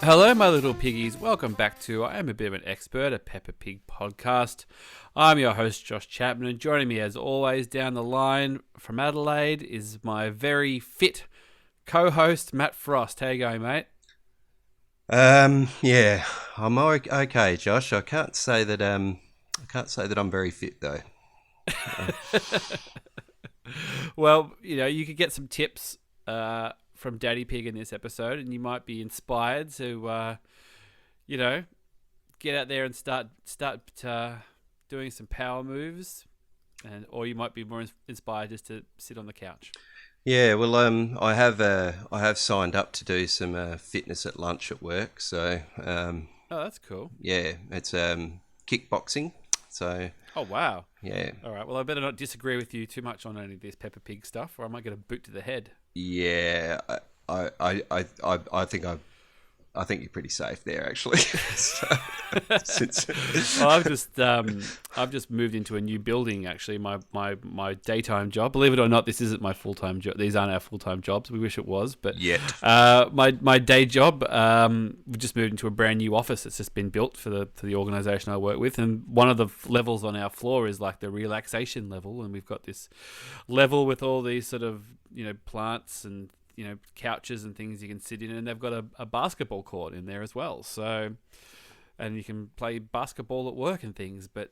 Hello, my little piggies. Welcome back to I Am a Bit of an Expert, a Peppa Pig podcast. I'm your host, Josh Chapman, and joining me as always down the line from Adelaide is my very fit co-host, Matt Frost. How you going, mate? Yeah, I'm okay, Josh. I can't say that I'm very fit though. Well, you could get some tips from Daddy Pig in this episode, and you might be inspired to, you know, get out there and start doing some power moves, or you might be more inspired just to sit on the couch. Yeah, well, I have signed up to do some fitness at lunch at work. So, Oh, that's cool. yeah, it's kickboxing. So, Oh, wow. yeah, All right. Well, I better not disagree with you too much on any of this Peppa Pig stuff, or I might get a boot to the head. yeah, I think you're pretty safe there, actually. So, since Well, I've just moved into a new building. Actually, my daytime job. Believe it or not, this isn't my full time job. These aren't our full time jobs. We wish it was, but Yet. my day job. We just moved into a brand new office that's just been built for the organisation I work with, and one of the levels on our floor is like the relaxation level, and we've got this level with all these sort of plants and couches and things you can sit in, and they've got a basketball court in there as well. So, and you can play basketball at work and things. But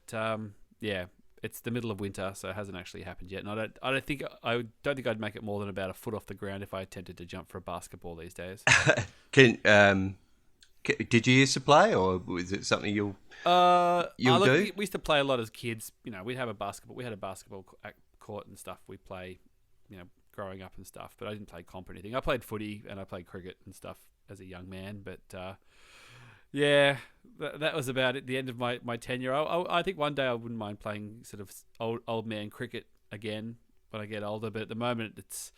yeah, it's the middle of winter, so it hasn't actually happened yet. And I don't think I'd make it more than about a foot off the ground if I attempted to jump for a basketball these days. Did you used to play, or was it something you'll do? We used to play a lot as kids. We had a basketball court and stuff. We play, growing up and stuff, but I didn't play comp or anything. I played footy and I played cricket and stuff as a young man, but yeah, that was about it. The end of my tenure. I think one day I wouldn't mind playing sort of old man cricket again when I get older, but at the moment it's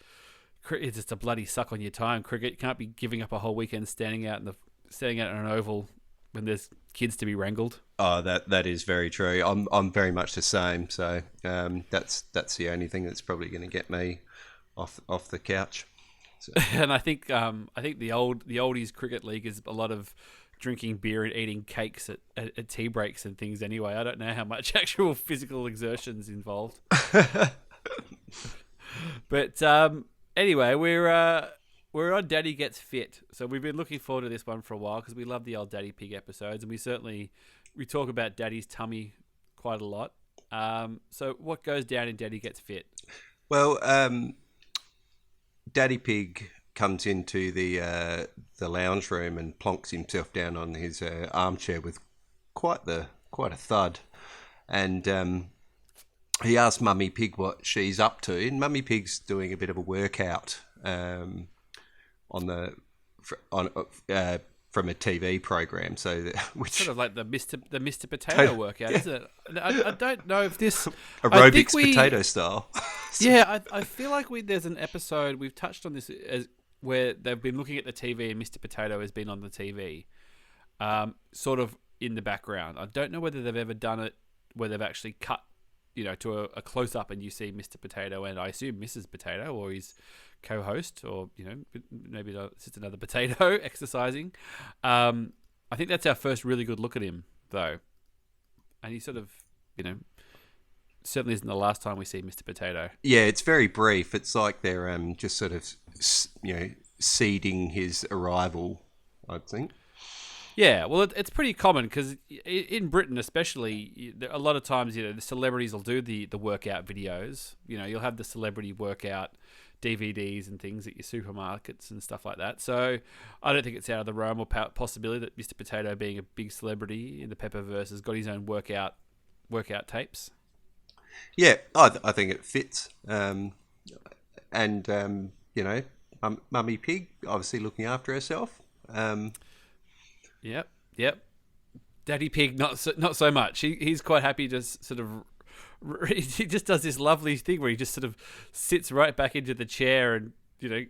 just a bloody suck on your time. Cricket, you can't be giving up a whole weekend standing out in an oval when there's kids to be wrangled. Oh, that is very true. I'm very much the same. So that's the only thing that's probably going to get me off the couch. So. And I think the oldies cricket league is a lot of drinking beer and eating cakes at tea breaks and things. Anyway, I don't know how much actual physical exertion's involved. But anyway, we're on Daddy Gets Fit, so we've been looking forward to this one for a while because we love the old Daddy Pig episodes, and we talk about Daddy's tummy quite a lot. So what goes down in Daddy Gets Fit? Well, Daddy Pig comes into the lounge room and plonks himself down on his armchair with quite a thud, and he asks Mummy Pig what she's up to, and Mummy Pig's doing a bit of a workout from a TV program, which sort of like the Mr. Potato workout, isn't it? I don't know if this aerobics potato style. Yeah, I feel like there's an episode we've touched on this where they've been looking at the TV and Mr. Potato has been on the TV, sort of in the background. I don't know whether they've ever done it where they've actually cut, to a close up and you see Mr. Potato and I assume Mrs. Potato or his co-host, or maybe it's just another potato exercising. I think that's our first really good look at him though, and he sort of certainly isn't the last time we see Mr. Potato. Yeah, it's very brief. It's like they're just sort of seeding his arrival, I think. Yeah, well, it's pretty common because in Britain, especially, a lot of times, the celebrities will do the workout videos. You'll have the celebrity workout DVDs and things at your supermarkets and stuff like that. So I don't think it's out of the realm or possibility that Mr. Potato, being a big celebrity in the Peppaverse, has got his own workout tapes. Yeah, I think it fits. Mummy Pig obviously looking after herself. Yep. Daddy Pig, not so much. He's quite happy to sort of. He just does this lovely thing where he just sort of sits right back into the chair and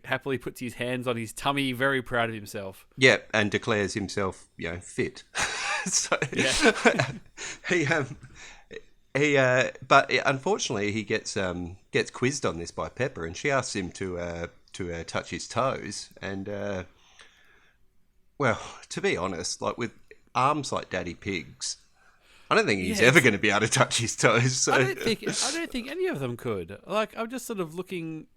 happily puts his hands on his tummy, very proud of himself. Yeah, and declares himself fit. So yeah. But unfortunately he gets quizzed on this by Pepper, and she asks him to touch his toes, and Well, to be honest, like with arms like Daddy Pig's, I don't think he's Yeah, ever going to be able to touch his toes. So. I don't think any of them could. Like, I'm just sort of looking.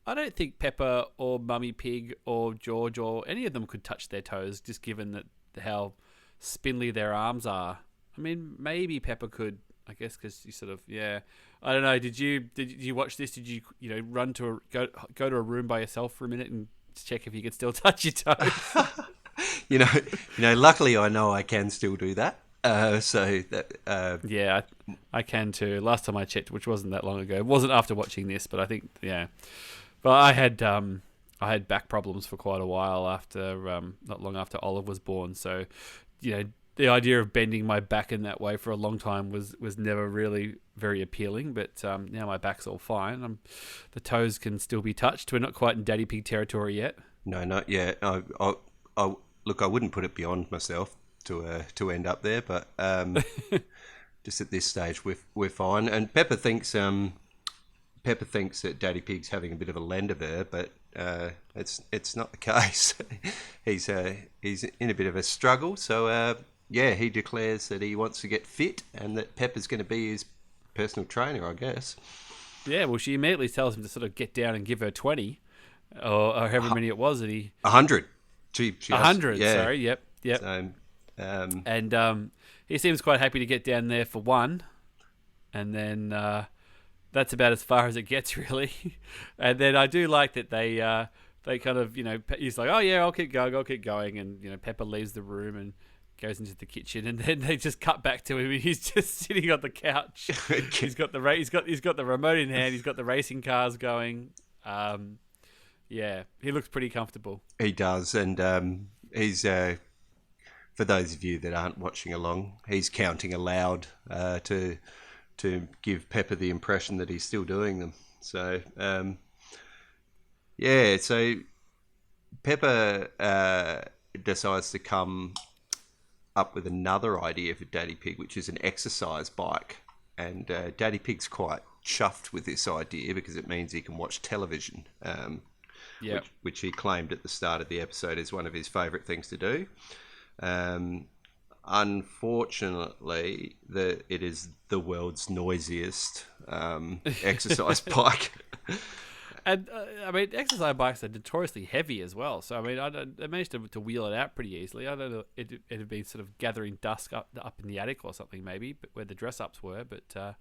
I don't think Peppa or Mummy Pig or George or any of them could touch their toes, just given that how spindly their arms are. I mean, maybe Peppa could, I guess, because you sort of, yeah. I don't know. Did you watch this? Did you run to go to a room by yourself for a minute and check if you could still touch your toes? Luckily I know I can still do that. So that Yeah, I can too. Last time I checked, which wasn't that long ago, it wasn't after watching this, but I think yeah. But I had back problems for quite a while after not long after Olive was born. So, the idea of bending my back in that way for a long time was never really very appealing. But now my back's all fine. The toes can still be touched. We're not quite in Daddy Pig territory yet. No, not yet. I look, I wouldn't put it beyond myself to end up there, but just at this stage we're fine. And Peppa thinks that Daddy Pig's having a bit of a lend of her, but it's not the case. He's in a bit of a struggle, so he declares that he wants to get fit and that Peppa's going to be his personal trainer, I guess. Yeah, well, she immediately tells him to sort of get down and give her 20, or however many it was that he... 100. She 100, yeah. sorry, yep. So, and he seems quite happy to get down there for one, and then that's about as far as it gets, really. And then I do like that they kind of, he's like, oh yeah, I'll keep going, and Peppa leaves the room and goes into the kitchen, and then they just cut back to him, and he's just sitting on the couch. He's got the remote in hand. He's got the racing cars going. Yeah, he looks pretty comfortable. He does, and he's for those of you that aren't watching along, he's counting aloud to give Peppa the impression that he's still doing them. So so Peppa decides to come up with another idea for Daddy Pig, which is an exercise bike. And Daddy Pig's quite chuffed with this idea because it means he can watch television, which he claimed at the start of the episode is one of his favourite things to do. Unfortunately, it is the world's noisiest exercise bike. And exercise bikes are notoriously heavy as well. So they managed to wheel it out pretty easily. I don't know, it had been sort of gathering dust up in the attic or something maybe, but where the dress ups were. But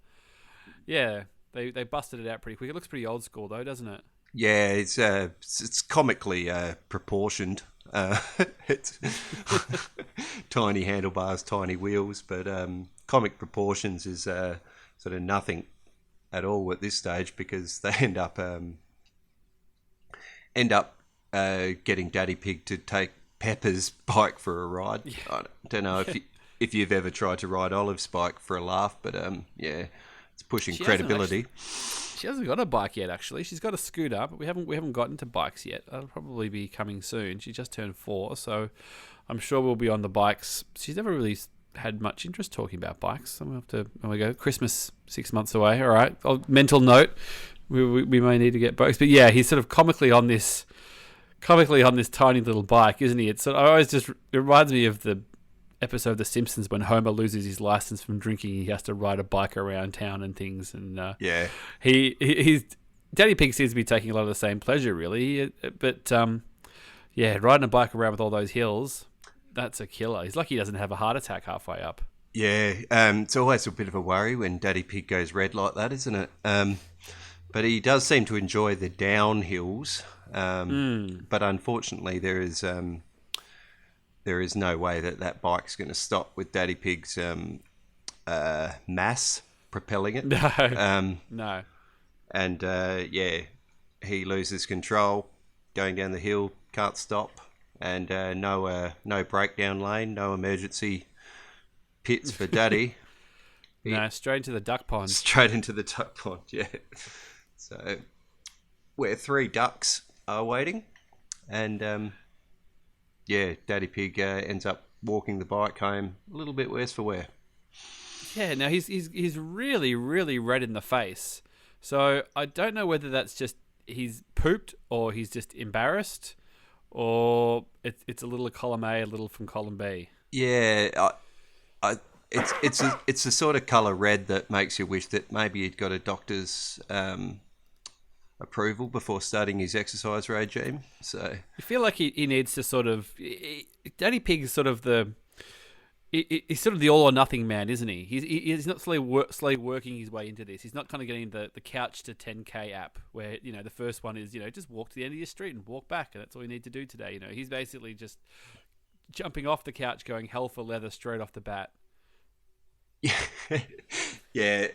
they busted it out pretty quick. It looks pretty old school though, doesn't it? Yeah, it's comically proportioned. It's tiny handlebars, tiny wheels, but comic proportions is sort of nothing at all at this stage because they end up getting Daddy Pig to take Peppa's bike for a ride. Yeah. I don't know if you've ever tried to ride Olive's bike for a laugh, but it's pushing credibility. She hasn't got a bike yet, actually. She's got a scooter, but we haven't gotten to bikes yet. That'll probably be coming soon. She just turned 4, so I'm sure we'll be on the bikes. She's never really had much interest talking about bikes. So we'll have to. There we go. Christmas 6 months away. All right. Mental note. We may need to get bikes, but yeah, he's sort of comically on this tiny little bike, isn't he? It reminds me of the episode of The Simpsons when Homer loses his license from drinking. He has to ride a bike around town and things. And he's Daddy Pig seems to be taking a lot of the same pleasure, really. But riding a bike around with all those hills, that's a killer. He's lucky he doesn't have a heart attack halfway up. Yeah, it's always a bit of a worry when Daddy Pig goes red like that, isn't it? But he does seem to enjoy the downhills. But unfortunately, there is no way that bike's going to stop with Daddy Pig's mass propelling it. No. And he loses control going down the hill, can't stop, and no breakdown lane, no emergency pits for Daddy. No, straight into the duck pond. Straight into the duck pond, yeah. So, where 3 ducks are waiting, and Daddy Pig ends up walking the bike home a little bit worse for wear. Yeah, now he's really, really red in the face. So I don't know whether that's just he's pooped or he's just embarrassed or it's a little of column A, a little from column B. Yeah, it's the sort of colour red that makes you wish that maybe he'd got a doctor's approval before starting his exercise regime. So You feel like he needs to sort of... Daddy Pig is sort of he's sort of the all or nothing man, isn't he? He's not slowly working his way into this. He's not kind of getting the couch to 10K app where, the first one is, just walk to the end of your street and walk back, and that's all you need to do today. He's basically just jumping off the couch, going hell for leather straight off the bat. yeah,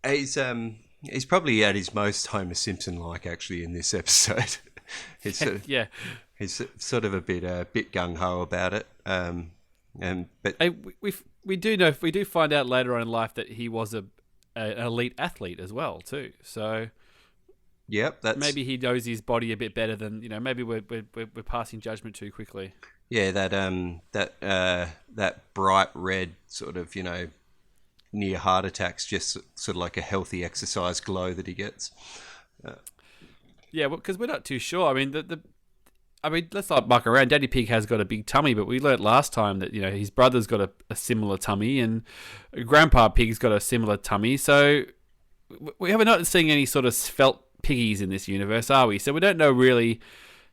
he's probably at his most Homer Simpson like actually in this episode. He's sort of a bit gung ho about it. But we do find out later on in life that he was an elite athlete as well too. So yep, maybe he knows his body a bit better than maybe we're passing judgment too quickly. Yeah, that bright red sort of near heart attacks, just sort of like a healthy exercise glow that he gets. Yeah, because we're not too sure. I mean, let's not muck around. Daddy Pig has got a big tummy, but we learnt last time that his brother's got a similar tummy, and Grandpa Pig's got a similar tummy. So we are not seeing any sort of svelte piggies in this universe, are we? So we don't know really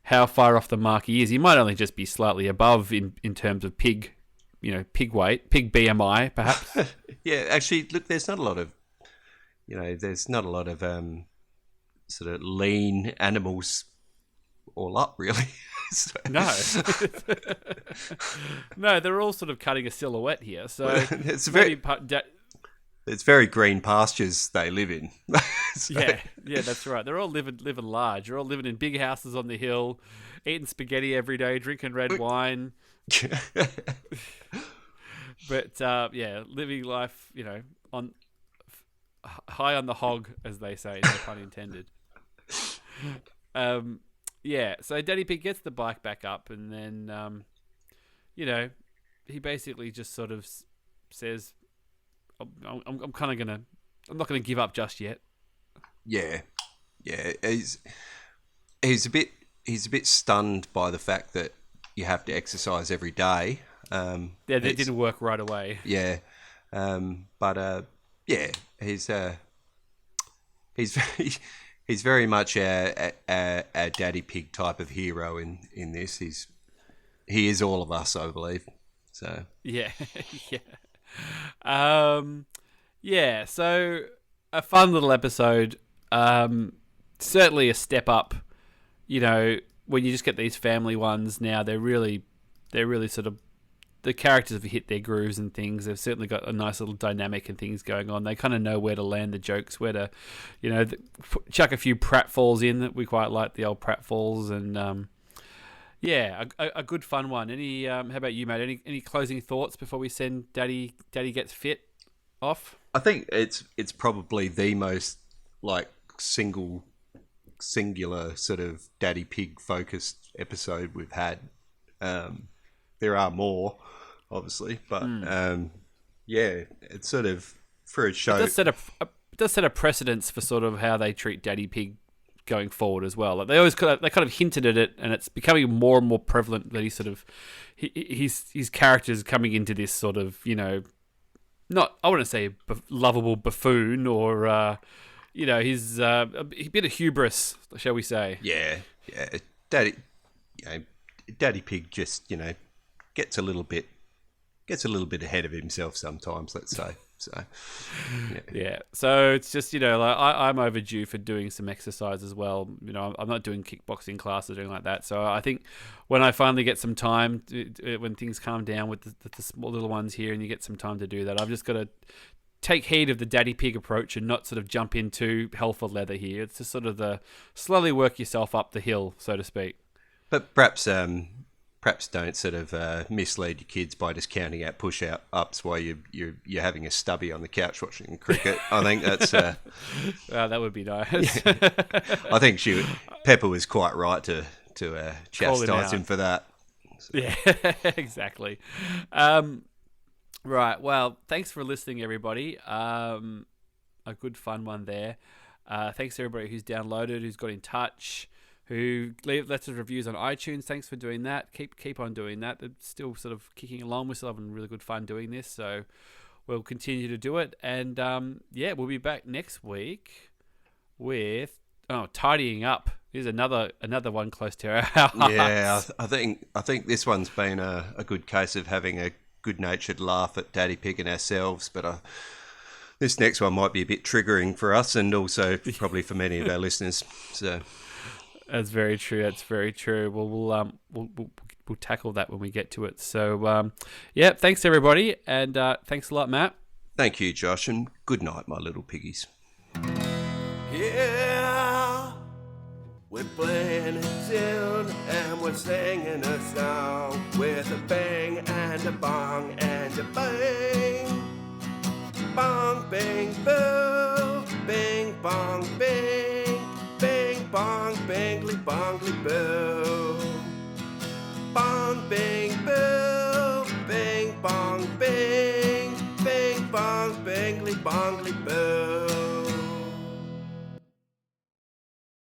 how far off the mark he is. He might only just be slightly above in terms of pig weight, pig BMI, perhaps. Yeah, actually, look, there's not a lot of sort of lean animals all up, really. So. No. No, they're all sort of cutting a silhouette here. So it's very green pastures they live in. So. Yeah, that's right. They're all living large. They're all living in big houses on the hill, eating spaghetti every day, drinking red wine. But living life, on high on the hog, as they say, no pun intended. So Daddy Pig gets the bike back up, and then, he basically just sort of says, I'm not gonna give up just yet. Yeah. He's a bit stunned by the fact that you have to exercise every day. That didn't work right away. Yeah, he's very much a Daddy Pig type of hero in this. He is all of us, I believe. So yeah. So a fun little episode. Certainly a step up. When you just get these family ones now, they're really sort of, the characters have hit their grooves and things. They've certainly got a nice little dynamic and things going on. They kind of know where to land the jokes, where to, chuck a few pratfalls in. That we quite like the old pratfalls, and a good fun one. How about you, mate? Any closing thoughts before we send Daddy Gets Fit off? I think it's probably the most singular sort of Daddy Pig focused episode we've had. There are more, obviously, but it's sort of for a show. It does set a precedence for sort of how they treat Daddy Pig going forward as well. Like they kind of hinted at it, and it's becoming more and more prevalent that his character's coming into this sort of not, I wouldn't say lovable buffoon, or he's a bit of hubris, shall we say? Yeah. Daddy Pig just gets a little bit ahead of himself sometimes, let's say. So yeah. So it's just I'm overdue for doing some exercise as well. I'm not doing kickboxing classes or anything like that. So I think when I finally get some time, when things calm down with the small little ones here, and you get some time to do that, I've just got to take heed of the Daddy Pig approach and not sort of jump into hell for leather here. It's just sort of the slowly work yourself up the hill, so to speak. But perhaps don't sort of mislead your kids by just counting out push-ups while you're having a stubby on the couch watching cricket. I think that's that would be nice. Yeah. I think Pepper was quite right to chastise him for that. So. Yeah, exactly. Right. Well, thanks for listening, everybody. A good fun one there. Thanks to everybody who's downloaded, who's got in touch, who leave lots of reviews on iTunes. Thanks for doing that. Keep on doing that. It's still sort of kicking along. We're still having really good fun doing this, so we'll continue to do it. And we'll be back next week with tidying up. Here's another one close to our hearts. Yeah, I think this one's been a good case of having a good-natured laugh at Daddy Pig and ourselves, but this next one might be a bit triggering for us and also probably for many of our listeners. So that's very true. That's very true. Well, we'll tackle that when we get to it. So thanks everybody, and thanks a lot, Matt. Thank you, Josh, and good night, my little piggies. Yeah, we're playing a tune and we're singing a song with a bang and a bong and a bang. Bong, bang, boo, bing, bong, bing, bing, bong, bangly, bongly, boo. Bong, bing, boo, bing, bong, bing, bing, bong, bangly, bongly, boo.